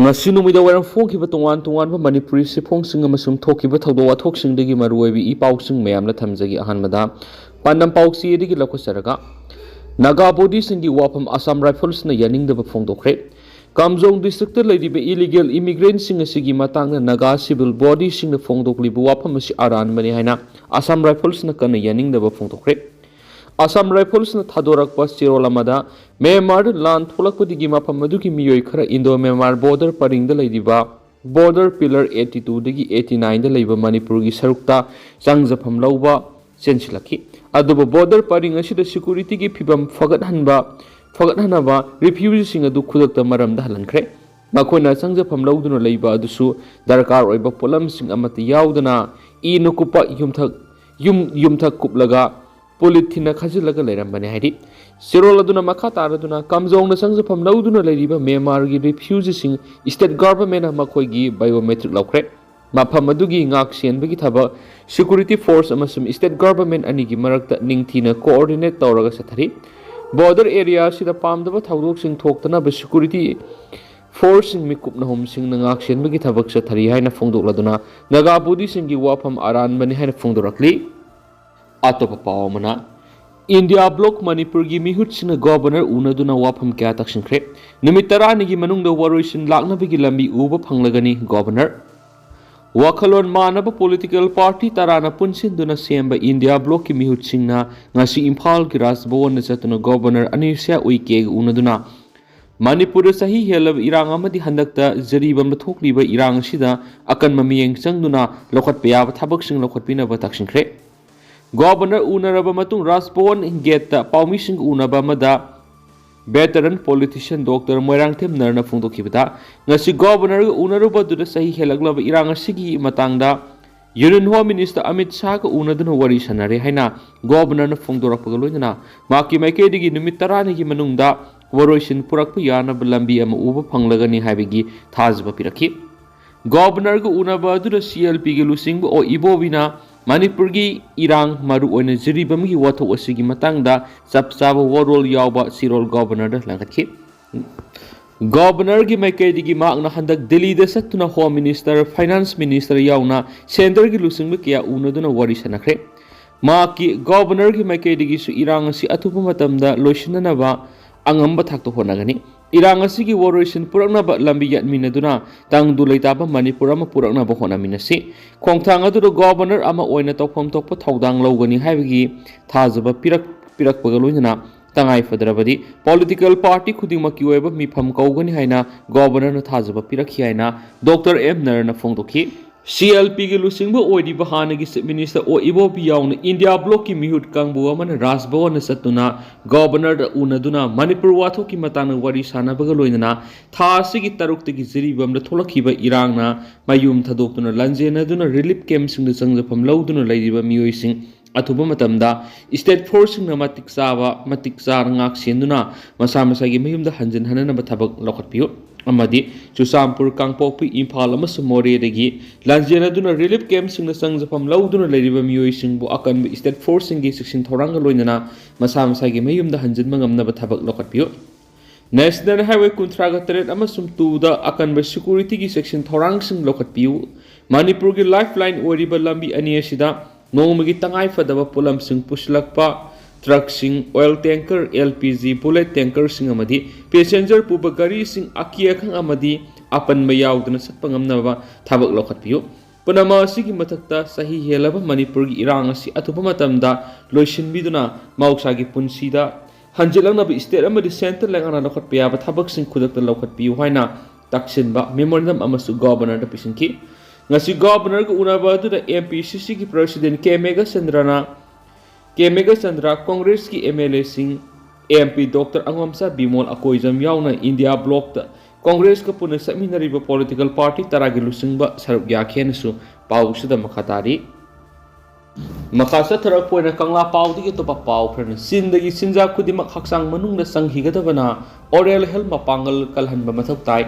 ngasi numida waram phongkiba tongan manipuri sifhongsing amasung thokiba thawdo wathoksingdagi maruoibi ipausing mayamna thamjagi ahanmada pandam pausi edigi lakhosaraga Naga Body singi Wapham Assam Rifles na yaningdaba phongdokre Kamjong district ladiba illegal immigrants sing asigi matangna Naga civil body sing na phongdoklibu Wapham asi aran mani haina Assam Rifles na kana yaningdaba phongdokre Assam Rifles na Thadorakpa Chirolamada Myanmar land Thulakpadigi mafam adugi miyoi khara Indo Myanmar border paringda ladiba border pillar 82 dagi 89 da laiba Manipur gi sarukta changjafam lauba chensilaki aduba border paring asida security gi phibam fagathanaba refugees sing adu khudakta maramda halankre makoina changjafam lauduna laiba adusu darkar oiba polam sing amata yaudana inukupa yumthak kuplaga Politina Kazilaga Lerambani Hadi. Siroladuna Makataraduna comes on the songs of Lauduna Ladiba, Myanmar refusing state government of Makoigi biometric locre. Mapamadugi Ngaxian Begitaba, security force amasum state government anigi marakta Ningtina coordinate Toraga Satari. Border area see the palm of a Taudoxing Toktana, but security forcing Mikupna home sing Ngaxian Begitabak Satari, Hina Fondoladuna, Naga Body singi Wapham Aran Manihana Fondorakli. Atopa Pawamana India block Manipur gi mihutsina governor unaduna Wapham kya takshinkre Numit nigi manungda waroisin laknabagi lambi uba phanglagani governor Wakhalon manaba political party tarana punsinduna semba India block ki mihutsingna ngasi Imphal ki Rajbhavan chatuna governor Anisha Uike unaduna Manipur sahi helab irang amadi handakta jaribam thokliba irang sida akan mamiyeng changduna lokhat pya thabak sing lokhat pina ba takshinkre Governor Unaraba Matung Rajbhavan Gate Paumising Unaba Mada veteran politician Dr. Moirang Them Narna Fundo Kibita Nasi Governor Unaruba to the Sahi Helaglava Iranga Sigi Matangda Union Home Minister Amit Shaka Unadun Warisanare Haina Governor Fundorapagulina Maki Makedi Numit manungda waroisin Purakpuyana Lambi Ama Uba Panglagani Habigi Tazba Piraki Governor Unaba to the CLP Lusing or Ibovina Manipur gi irang maru oina jiribam gi watho asigi matangda sapsaba warol yawba sirol governor da langkhatki governor gi maikaidigi maakna handak Delhi da satuna home minister finance minister yawna center gi lusingba kya unaduna wari sanakre maaki governor gi maikaidigi su irang si atupa matamda loisinanaba angamba thakto honagani irang asigi waroisin puraknaba lambi yatminaduna tangdu leitaba Manipur ama puraknaba honaminasi khongthang adu governor ama oina tawpham tokpa thaudang lawgani haibagi thajaba pirakpaga loinana tangai fadrabadi political party khudingmaki oiba mifam kaugani haina governor na thajaba pirakhi haina Dr. M Narna phongdoki CLP gi lusingba oidi bahana gi minister o ibobi yauna India block ki mihut kangbu amana Rajbhavan satuna governor da unaduna Manipur watho ki matana wari sanabaga loinana tha sigi taruk tegi jiribam da tholakhiba irangna mayum thadoktuna lanjena duna relief camp sing da changjafam lauduna laidiba miyoising atuba matamda state force na matik sar ngak senduna masa gi mayum da hanjin hanana bathabak lokhatpiyo amadi Chusampur Kangpokpi Imphal amasung More dagi lanjena duna relief camp sing na changjafam lauduna lairiba miyoi singbu akan state force sing gi section thoranga loinana masa gi mayumda hanjin mangamnaba thabak lokhatpiyo National Highway Kuntraga Teret amasung 2 da akan security gi section thorang sing lokhatpiyo Manipur gi lifeline oriba lambi ani asida nongmagi tangai fadaba pulam sing puslakpa truck sing oil tanker LPG bullet tanker sing amadi passenger puba gari sing akia khang amadi apan mayaudna satpangamnaba thabak lokhatpiyo panama sigi mathakta sahi helaba Manipur gi irang asi atupa matamda loisinbiduna mauksa gi punsida hanjilangna bi state amadi center langana lokhatpiya ba thabak sing khudakta lokhatpiyo haina taksinba memorandum amasu governor da pisinki ngasi governor gu unaba du da MPCC gi president Mega Chandra Congress ki MLA sing MP Dr. Angomsa Bimol Akoizam yauna India block da Congress ka puna saminariba political party taragi lusingba saruk yakhen su pausida makhatari makasa tharak poina kangla paudi ki to pau phran sindagi sinja khudimak haksang manungda sanghigadabana oral health mapangal kalhanba mathok tai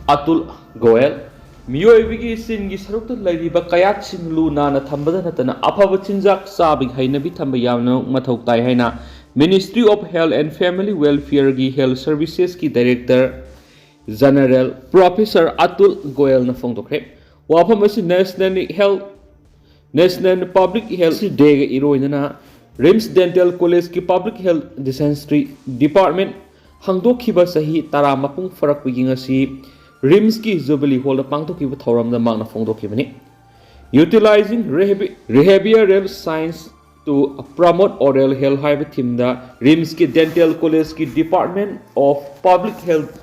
Atul Goel Miyoibigi singi sarukta lairiba kayak sing luna na thambada natana afaba chinjak sabig hainabi thamba yamna mathok tai haina Ministry of Health and Family Welfare gi Health Services ki Director General Professor Atul Goyal na phongdokre wafam asi National Public Health Day ga iroinana RIMS Dental College ki Public Health Dispensary Department hangdokhiba sahi tara mapung farak pigi ngasi RIMS ki Jubilee Hall da pangtokhiba thoramda magna phongdokhibani utilizing behavioral science to promote oral health haiba thimda RIMS ki Dental College ki Department of Public Health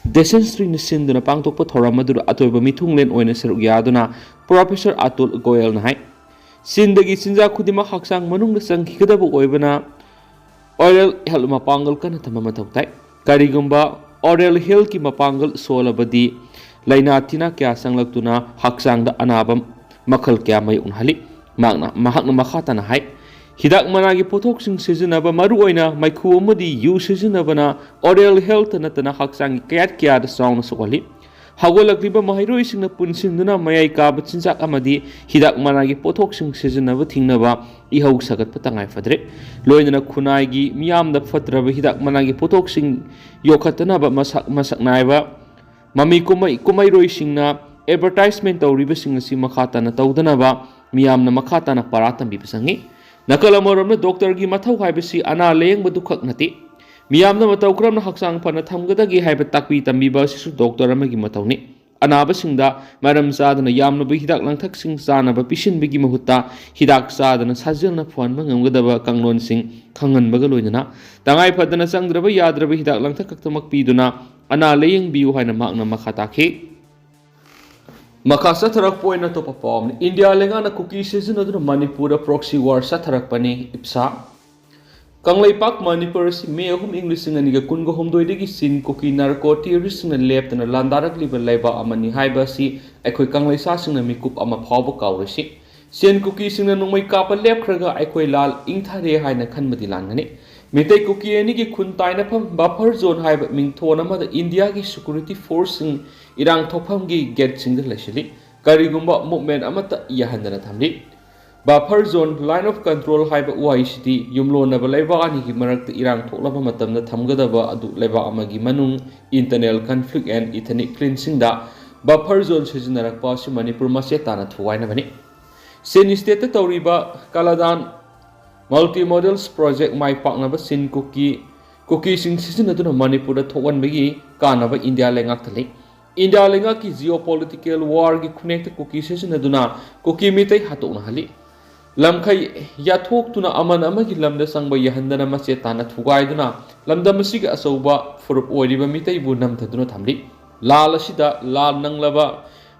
Dispensary ni sinduna pangtokpa thoram adu atoiba mithunglen oina seruk yaduna Professor Atul Goyal na hai sindagi sinja khudima haksang manungda sangkhigadabu oibana oral health mapangal kana thama mathautai karigumba oral health ki mapangal solabadi laina thina kya sanglaktuna haksang da anabam makhal kya mai unhali magna mahakna makhata na hai hidak managi pothok sing sijinaba maru oina maikhu amadi yu sijinabana oral health natana haksang kya kya da sound sokali hagolakliba mahiroising na punsinduna mayai kaba chinjak amadi hidak managi pothok sing sijinaba thingnaba ihau sagat patangai fadre loinana khunai gi miyamda fatraba hidak managi pothok sing yokhatanaba masak naiba mami kumai roising na advertisement tawriba sing asi makhata na tawdanaba miyamna makhata na paratam bi pasangi nakalamoramna doctor gi mathau haibasi ana leyeng badu khak nati miyamna matau kramna haksang phana thamgadagi haiba takpi tambiba sisu doctor amagi matawni anaba singda maram sadana yamna bi hidak langthak sing sana ba pisin bigi mahutta hidak sadana sajelna phon mangamgadaba kanglon sing khangan baga loinana tangai phadana sangdraba yadraba hidak langthak kaktamak piduna ana leyeng biu haina makna makhata khe Makasa tharak poina to perform India lenga na cookie season aduna Manipur proxy war sa tharak pani ipsa Kanglai Pak Manipur si May ahum English nga niga kungo homdoi digi sin cookie narco terrorist na left na landarak liba laiba amani haiba si aikoi kanglai sa sing na mikup ama phawba kawrisi sen cookie sing na nungmai kapa left khraga aikoi lal ingthare haina khanmadi langani Mitai cookie ani gi khun taina pham buffer zone haiba mingthona ma da India gi security force sing irang thokpham gi gate sing da laisili karigumba movement amata yahandana thamli buffer zone line of control haiba UICT yumlona ba laiba ani gi marakta irang thoklaba matamna thamgadaba adu laiba amagi manung internal conflict and ethnic cleansing da buffer zone sijinarakpa si Manipur mase tana thuwaina bani sen state ta tawriba Kaladan multimodals project mai paknaba sin cookie sing sijinaduna Manipur da thowan bagi kanaba India lengak thali India lengak ki geopolitical war gi connect cookie sijinaduna cookie mitai hatona hali lamkhai yathok tuna aman amagi lamda sangba yahandana mache tana thugaiduna lamda masiga asauba furup oiriba mitai bu namthaduna thamli lal asida lal nanglaba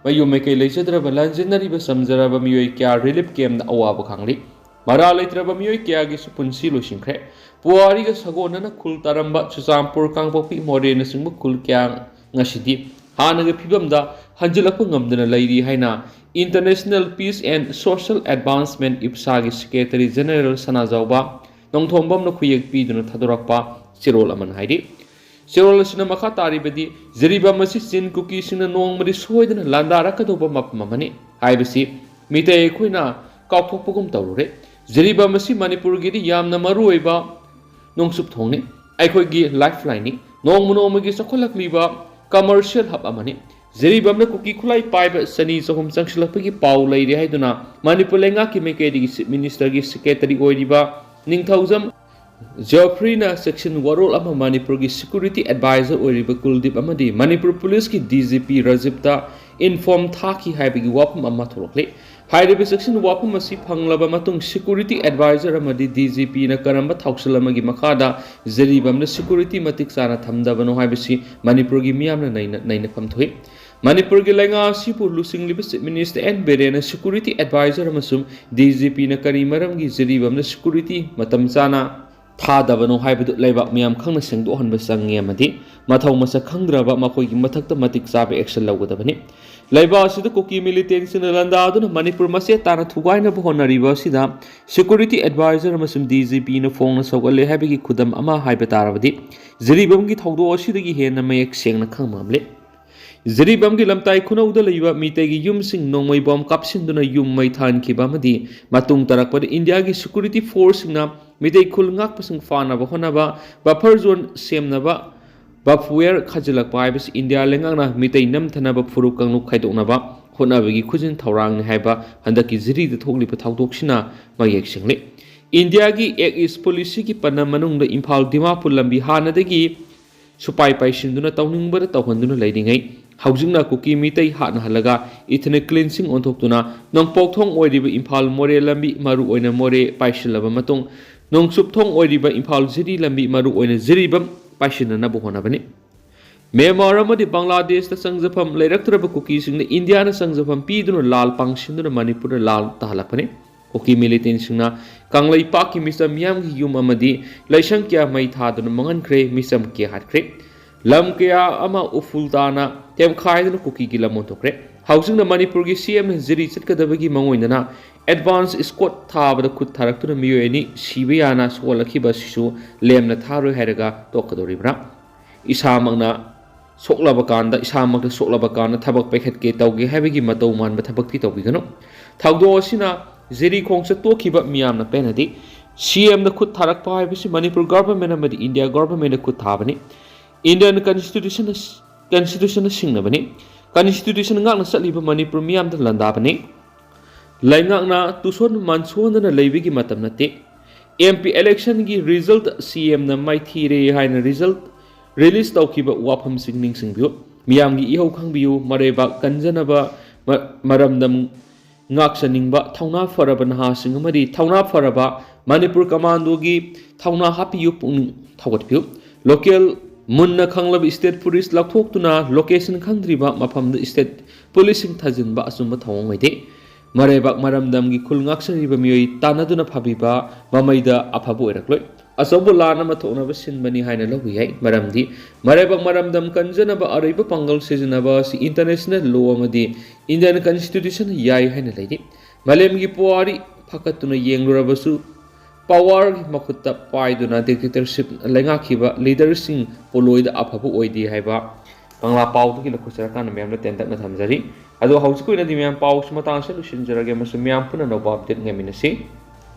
mayume kai leichadraba lanjenari ba samjaraba miyoi kya relief camp na awaba khangli mara leitraba miyoi kya gi supunsi loisingkhre puari ga sagonana khul taramba chuchampur kangpokpi modern singbu khul kya ngasidi hanaga phibamda hanjilakpa ngamdana leiri haina International Peace and Social Advancement IPSA Secretary General Sanajauba Nongthombam na khuyek piduna thadorakpa sirol aman haidi sirol asina makha taribadi zeriba masi sin cookie sina nongmari soidana landarakadauba mapmamani haibasi mitay khoina kawthokpagum tawrure zeriba masi Manipur gi yamna maruiba nongsup thongni aikhoi gi lifeline ni nongmunomagi sakholakliba commercial hub amani Zeribamna cookie khulai paiba sani sohum changsilapagi pau leiri haiduna Manipur lenga ki mekedi minister gi secretary oiriba ningthaujam Geoffreyna section warol ama Manipur gi security advisor oiriba Kuldip amadi Manipur police ki DGP Rajipta inform thaki haibagi Wapham ama thorokle hairiba section Wapham asi phanglaba matung security advisor amadi DGP na karamba thausalamagi makhada Zeribamna security matik sana thamdabano haibasi Manipur gi miyamna naina phamthoi Manipur gi lenga sipu lusing liba minister and berena security advisor amasum DGP na kari maram gi Zeribamna security matam sana thadabano haibadu leiba miyam khangna sengdohanba sangi amadi mathau masa khangdraba makoi gi mathakta matik sabe action lawgadabani leiba asida cookie militant sina landa aduna Manipur mase tana thugaina ba honariba sida security advisor amasum DGP na phone na sogale haibagi khudam ama haiba tarabadi Zeribam gi thawdo asidagi hena mayek sengna khangmamle Zeribam gi lamtai khunauda leiba mitegi yum sing nongmai bom kapsinduna yum mai than khiba madi matung tarakpa India gi security force na mitei khul ngak pasing fana ba honaba buffer zone semna ba ꯕꯐꯋꯦꯌꯔ ꯈꯥꯖꯤꯜꯂꯛꯄ ꯍꯥꯏꯕꯁꯤ India ꯂꯩꯉꯥꯛꯅ ꯃꯤꯇꯩ ꯅꯝꯊꯅꯕ ꯐꯨꯔꯨꯞ ꯀꯥꯡꯂꯨꯞ ꯈꯥꯏꯗꯣꯛꯅꯕ ꯍꯣꯠꯅꯕꯒꯤ ꯈꯨꯖꯤꯟ ꯊꯧꯔꯥꯡꯅꯤ ꯍꯥꯏꯕ ꯍꯟꯗꯛꯀꯤ ꯖꯤꯔꯤꯗ ꯊꯣꯛꯂꯤꯕ ꯊꯧꯗꯣꯛꯁꯤꯅ ꯃꯌꯦꯛ ꯁꯦꯡꯂꯤ ꯏꯟꯗꯤꯌꯥꯒꯤ ꯑꯦꯛ ꯏꯁ ꯄꯣꯂꯤꯁꯤꯒꯤ ꯄꯟꯅ ꯃꯅꯨꯡꯗ ꯏꯝꯐꯥꯜ ꯗꯤꯃꯥꯄꯨꯔ ꯂꯝꯕꯤ ꯍꯥꯟꯅꯗꯒꯤ ꯁꯨꯄꯥꯏ ꯄꯥꯏꯁꯤꯟꯗꯨꯅ ꯇꯧꯅꯤꯡꯕꯗ ꯇꯧꯍꯟꯗꯨꯅ ꯂꯩꯔꯤꯉꯩ ꯍꯧꯖꯤꯛꯅ ꯀꯨꯀꯤ ꯃꯤꯇꯩ ꯍꯥꯠꯅꯍꯜꯂꯒ ꯏꯊꯅꯤꯛ ꯀ꯭ꯂꯤꯟꯁꯤꯡ ꯑꯣꯟꯊꯣꯛꯇꯨꯅ ꯅꯣꯡꯄꯣꯛꯊꯣꯡ ꯑꯣꯏꯔꯤꯕ ꯏꯝꯐꯥꯜ ꯃꯣꯔꯦ ꯂꯝꯕꯤ ꯃꯔꯨꯑꯣꯏꯅ ꯃꯣꯔꯦ ꯄꯥꯏꯁꯤꯜꯂꯕ ꯃꯇꯨꯡ ꯅꯣꯡꯆꯨꯞꯊꯣꯡ ꯑꯣꯏꯔꯤꯕ ꯏꯝꯐꯥꯜ ꯖꯤꯔꯤ ꯂꯝꯕꯤ ꯃꯔꯨꯑꯣꯏꯅ ꯖꯤꯔꯤꯕꯝ ꯄꯥꯏꯁꯤꯟꯅꯅꯕ ꯍꯣꯠꯅꯕꯅꯤ ꯃ꯭ꯌꯥꯟꯃꯥꯔ ꯑꯃꯗꯤ ꯕꯪꯒ꯭ꯂꯥꯗꯦꯁꯇ ꯆꯪꯖꯐꯝ ꯂꯩꯔꯛꯇ꯭ꯔꯕ ꯀꯨꯀꯤꯁꯤꯡꯅ ꯏꯟꯗꯤꯌꯥꯅ ꯆꯪꯖꯐꯝ ꯄꯤꯗꯨꯅ ꯂꯥꯜ ꯄꯥꯡꯁꯤꯟꯗꯨꯅ ꯃꯅꯤꯄꯨꯔꯗ ꯂꯥꯜ ꯇꯥꯍꯜꯂꯛꯄꯅꯤ ꯀꯨꯀꯤ ꯃꯤꯂꯤꯇꯦꯟꯁꯤꯡꯅ ꯀꯪꯂꯩꯄꯥꯛꯀꯤ ꯃꯤꯆꯝ ꯃꯤꯌꯥꯝꯒꯤ ꯌꯨꯝ ꯑꯃꯗꯤ ꯂꯥꯏꯁꯪ ꯀꯌꯥ ꯃꯩ ꯊꯥꯗꯨꯅ ꯃꯥꯡꯍꯟꯈ꯭ꯔꯦ ꯃꯤꯆꯝ ꯀꯌꯥ ꯍꯥꯠꯈ꯭ꯔꯦ ꯂꯝ ꯀꯌꯥ ꯑꯃ ꯎꯐꯨꯜ ꯇꯥꯅ ꯇꯦꯝꯈꯥꯏꯗꯨꯅ ꯀꯨꯀꯤꯒꯤ ꯂꯝ ꯑꯣꯟꯊꯣꯛꯈ꯭ꯔꯦ ꯍꯧꯖꯤꯛꯅ ꯃꯅꯤꯄꯨꯔꯒꯤ ꯁꯤꯑꯦꯝꯅ ꯖꯤꯔꯤ ꯆꯠꯀꯗꯕꯒꯤ ꯃꯉꯣꯏꯗꯅ ꯑꯦꯗꯚꯥꯟꯁ ꯁ꯭ꯀꯣꯠ ꯊꯥꯕꯗ ꯈꯨꯠ ꯊꯥꯔꯛꯇꯨꯅ ꯃꯤꯑꯣꯏ ꯑꯅꯤ ꯁꯤꯕ ꯌꯥꯅ ꯁꯣꯛꯍꯜꯂꯛꯈꯤꯕ ꯑꯁꯤꯁꯨ ꯂꯦꯝꯅ ꯊꯥꯔꯣꯏ ꯍꯥꯏꯔꯒ ꯇꯣꯛꯀꯗꯧꯔꯤꯕ꯭ꯔꯥ ꯏꯁꯥꯃꯛꯅ ꯏꯁꯥꯃꯛꯇ ꯁꯣꯛꯂꯕ ꯀꯥꯟꯗ ꯊꯕꯛ ꯄꯥꯏꯈꯠꯀꯦ ꯇꯧꯒꯦ ꯍꯥꯏꯕꯒꯤ ꯃꯇꯧ ꯃꯥꯟꯕ ꯊꯕꯛꯇꯤ ꯇꯧꯕꯤꯒꯅꯨ ꯊꯧꯗꯣꯛ ꯑꯁꯤꯅ ꯖꯤꯔꯤ ꯈꯣꯡꯆꯠ ꯇꯣꯛꯈꯤꯕ ꯃꯤꯌꯥꯝꯅ ꯄꯦꯟꯅꯗꯦ ꯁꯤꯑꯦꯝꯗ ꯈꯨꯠ ꯊꯥꯔꯛꯄ ꯍꯥꯏꯕꯁꯤ ꯃꯅꯤꯄꯨꯔ ꯒꯚꯔꯟꯃꯦꯟꯠ ꯑꯃꯗꯤ ꯏꯟꯗꯤꯌꯥ ꯒꯚꯔꯟꯃꯦꯟꯠꯅ ꯈꯨꯠ ꯊꯥꯕꯅꯤ ꯏꯟꯗꯤꯌꯟ ꯀꯟꯁꯇꯤꯇ꯭ꯌꯨꯁꯟꯅ ꯁꯤꯡꯅꯕꯅꯤ ꯀꯟꯁꯇꯤꯇ꯭ꯌꯨꯁꯟ ꯉꯥꯛꯅ ꯆꯠꯂꯤꯕ ꯃꯅꯤꯄꯨꯔ ꯃꯤꯌꯥꯝꯗ ꯂꯥꯟꯗꯥꯕꯅꯤ ꯂꯩꯉꯥꯛꯅ ꯇꯨꯁꯣꯟ ꯃꯥꯟꯁꯣꯟꯗꯅ ꯂꯩꯕꯒꯤ ꯃꯇꯝ ꯅꯠꯇꯦ MP ꯏꯂꯦꯛꯁꯟꯒꯤ ꯔꯤꯖꯜꯠ ꯁꯤꯑꯦꯝꯅ ꯃꯥꯏꯊꯤꯔꯦ ꯍꯥꯏꯅ ꯔꯤꯖꯜꯠ ꯔꯤꯂꯤꯖ ꯇꯧꯈꯤꯕ ꯋꯥꯐꯝꯁꯤꯡ ꯅꯤꯡꯁꯤꯡꯕꯤꯌꯨ ꯃꯤꯌꯥꯝꯒꯤ ꯏꯍꯧ ꯈꯪꯕꯤꯌꯨ ꯃꯔꯩꯕꯥꯛ ꯀꯟꯖꯅꯕ ꯃꯔꯝꯗꯝ ꯉꯥꯛꯆꯅꯤꯡꯕ ꯊꯧꯅꯥ ꯐꯔꯕ ꯅꯍꯥꯁꯤꯡ ꯑꯃꯗꯤ ꯊꯧꯅꯥ ꯐꯔꯕ ꯃꯅꯤꯄꯨꯔ ꯀꯃꯥꯟꯗꯣꯒꯤ ꯊꯧꯅꯥ ꯍꯥꯞꯄꯤꯌꯨ ꯄꯨꯛꯅꯤꯡ ꯊꯧꯒꯠꯄꯤꯌꯨ ꯂꯣꯀꯦꯜ ꯃꯨꯟꯅ ꯈꯪꯂꯕ ꯁ꯭ꯇꯦꯠ ꯄꯨꯂꯤꯁ ꯂꯧꯊꯣꯛꯇꯨꯅ ꯂꯣꯀꯦꯁꯟ ꯈꯪꯗ꯭ꯔꯤꯕ ꯃꯐꯝꯗ ꯁ꯭ꯇꯦꯠ ꯄꯨꯂꯤꯁꯁꯤꯡ ꯊꯥꯖꯤꯟꯕ ꯑꯆꯨꯝꯕ ꯊꯧꯑꯣꯡ ꯑꯣꯏꯗꯦ ꯃꯔꯩꯕꯥꯛ ꯃꯔꯝꯗꯝꯒꯤ ꯈꯨꯜ ꯉꯥꯛꯆꯔꯤꯕ ꯃꯤꯑꯣꯏ ꯇꯥꯟꯅꯗꯨꯅ ꯐꯕꯤꯕ ꯃꯃꯩꯗ ꯑꯐꯕ ꯑꯣꯏꯔꯛꯂꯣꯏ ꯑꯆꯧꯕ ꯂꯥꯟ ꯑꯃ ꯊꯣꯛꯅꯕ ꯁꯤꯟꯕꯅꯤ ꯍꯥꯏꯅ ꯂꯧꯕ ꯌꯥꯏ ꯃꯔꯝꯗꯤ ꯃꯔꯩꯕꯥꯛ ꯃꯔꯝꯗꯝ ꯀꯟꯖꯅꯕ ꯑꯔꯩꯕ ꯄꯥꯡꯒꯜ ꯁꯤꯖꯤꯟꯅꯕ ꯑꯁꯤ ꯏꯟꯇꯔꯅꯦꯁꯅꯦꯜ ꯂꯣ ꯑꯃꯗꯤ ꯏꯟꯗꯤꯌꯟ ꯀꯟꯁꯇꯤꯇ꯭ꯌꯨꯁꯟ ꯌꯥꯏ ꯍꯥꯏꯅ ꯂꯩꯔꯤ ꯃꯥꯂꯦꯝꯒꯤ ꯄꯨꯋꯥꯔꯤ ꯐꯥꯀꯠꯇꯨꯅ ꯌꯦꯡꯂꯨꯔꯕꯁꯨ ꯄꯋꯥꯔꯒꯤ ꯃꯈꯨꯠꯇ ꯄꯥꯏꯗꯨꯅ ꯗꯤꯛꯇꯦꯇꯔꯁꯤꯞ ꯂꯩꯉꯥꯛꯈꯤꯕ ꯂꯤꯗꯔꯁꯤꯡ ꯄꯣꯂꯣꯏꯗ ꯑꯐꯕ ꯑꯣꯏꯗꯦ ꯍꯥꯏꯕ ꯀꯪꯂꯥ ꯄꯥꯎꯗꯒꯤ ꯂꯧꯈꯠꯆꯔꯀꯥꯟꯗ ꯃꯌꯥꯝꯅ ꯇꯦꯟꯇꯛꯅ ꯊꯝꯖꯔꯤ ꯑꯗꯣ ꯍꯧꯖꯤꯛꯀꯤ ꯑꯣꯏꯅꯗꯤ ꯃꯌꯥꯝ ꯄꯥꯎꯁꯤ ꯃꯇꯥꯡ ꯑꯁꯤꯗ ꯂꯣꯏꯁꯤꯟꯖꯔꯒꯦ ꯑꯃꯁꯨꯡ ꯃꯌꯥꯝ ꯄꯨꯟꯅ ꯅꯧꯕ ꯑꯞꯗꯦꯠ ꯉꯥꯏꯃꯤꯟꯅꯁꯤ